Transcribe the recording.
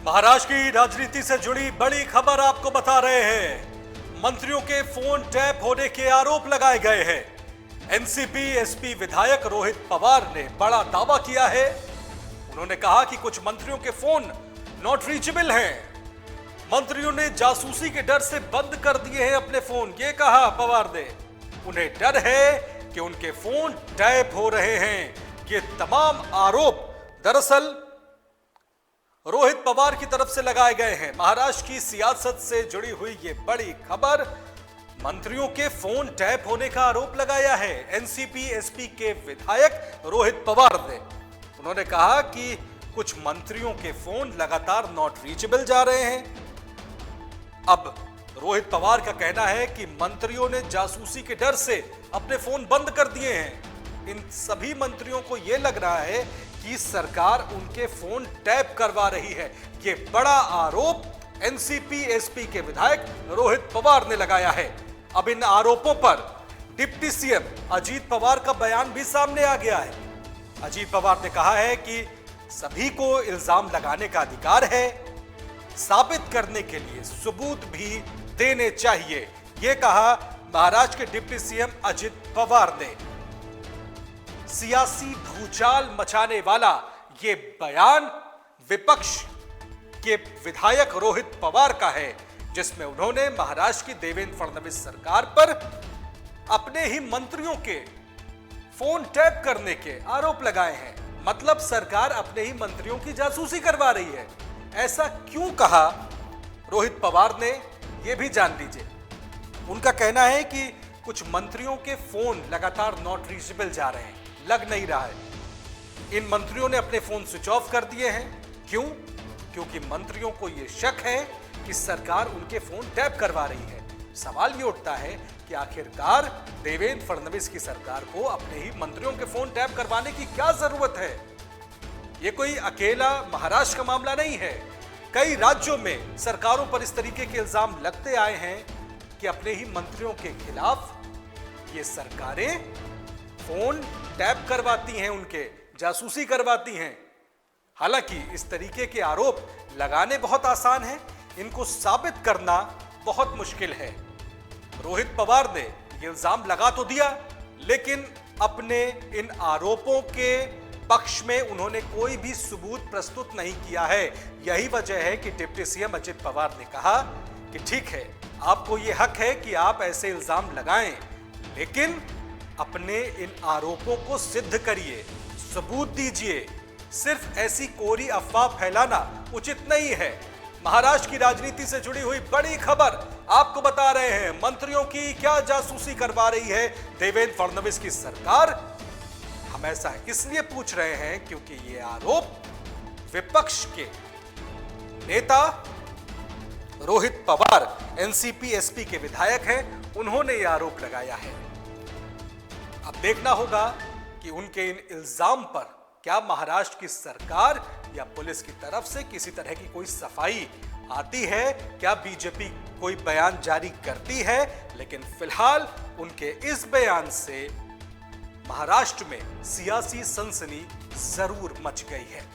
महाराष्ट्र की राजनीति से जुड़ी बड़ी खबर आपको बता रहे हैं। मंत्रियों के फोन टैप होने के आरोप लगाए गए हैं। एनसीपी एसपी विधायक रोहित पवार ने बड़ा दावा किया है। उन्होंने कहा कि कुछ मंत्रियों के फोन नॉट रीचेबल हैं। मंत्रियों ने जासूसी के डर से बंद कर दिए हैं अपने फोन। ये कहा पवार ने, उन्हें डर है कि उनके फोन टैप हो रहे हैं। ये तमाम आरोप दरअसल रोहित पवार की तरफ से लगाए गए हैं। महाराष्ट्र की सियासत से जुड़ी हुई ये बड़ी खबर, मंत्रियों के फोन टैप होने का आरोप लगाया है एनसीपी एसपी के विधायक रोहित पवार ने। उन्होंने कहा कि कुछ मंत्रियों के फोन लगातार नॉट रीचेबल जा रहे हैं। अब रोहित पवार का कहना है कि मंत्रियों ने जासूसी के डर से अपने फोन बंद कर दिए हैं। इन सभी मंत्रियों को यह लग रहा है कि सरकार उनके फोन टैप करवा रही है। ये बड़ा आरोप एनसीपी एसपी के विधायक रोहित पवार ने लगाया है। अब इन आरोपों पर डिप्टी सीएम अजीत पवार का बयान भी सामने आ गया है। अजीत पवार ने कहा है कि सभी को इल्जाम लगाने का अधिकार है, साबित करने के लिए सबूत भी देने चाहिए। यह कहा महाराष्ट्र के डिप्टी सीएम अजीत पवार ने। सियासी भूचाल मचाने वाला यह बयान विपक्ष के विधायक रोहित पवार का है, जिसमें उन्होंने महाराष्ट्र की देवेंद्र फडणवीस सरकार पर अपने ही मंत्रियों के फोन टैप करने के आरोप लगाए हैं। मतलब सरकार अपने ही मंत्रियों की जासूसी करवा रही है। ऐसा क्यों कहा रोहित पवार ने, यह भी जान लीजिए। उनका कहना है कि कुछ मंत्रियों के फोन लगातार नॉट रीचेबल जा रहे हैं, लग नहीं रहा है। इन मंत्रियों ने अपने फोन स्विच ऑफ कर दिए हैं। क्यों? क्योंकि मंत्रियों को यह शक है कि सरकार उनके फोन टैप करवा रही है। सवाल यह उठता है कि आखिरकार देवेंद्र फडणवीस की सरकार को अपने ही मंत्रियों के फोन टैप करवाने की क्या जरूरत है? यह कोई अकेला महाराष्ट्र का मामला नहीं है। कई राज्यों में सरकारों पर इस तरीके के इल्जाम लगते आए हैं कि अपने ही मंत्रियों के खिलाफ ये सरकारें फोन टैप करवाती हैं, उनके जासूसी करवाती हैं। हालांकि इस तरीके के आरोप लगाने बहुत आसान है, इनको साबित करना बहुत मुश्किल है। रोहित पवार ने ये इल्जाम लगा तो दिया, लेकिन अपने इन आरोपों के पक्ष में उन्होंने कोई भी सबूत प्रस्तुत नहीं किया है। यही वजह है कि डिप्टी सीएम अजित पवार ने कहा कि ठीक है, आपको यह हक है कि आप ऐसे इल्जाम लगाएं, लेकिन अपने इन आरोपों को सिद्ध करिए, सबूत दीजिए। सिर्फ ऐसी कोरी अफवाह फैलाना उचित नहीं है। महाराष्ट्र की राजनीति से जुड़ी हुई बड़ी खबर आपको बता रहे हैं। मंत्रियों की क्या जासूसी करवा रही है देवेंद्र फडणवीस की सरकार? हम ऐसा इसलिए पूछ रहे हैं क्योंकि ये आरोप विपक्ष के नेता रोहित पवार एनसीपी एसपी के विधायक हैं, उन्होंने ये आरोप लगाया है। अब देखना होगा कि उनके इन इल्जाम पर क्या महाराष्ट्र की सरकार या पुलिस की तरफ से किसी तरह की कोई सफाई आती है, क्या बीजेपी कोई बयान जारी करती है। लेकिन फिलहाल उनके इस बयान से महाराष्ट्र में सियासी सनसनी जरूर मच गई है।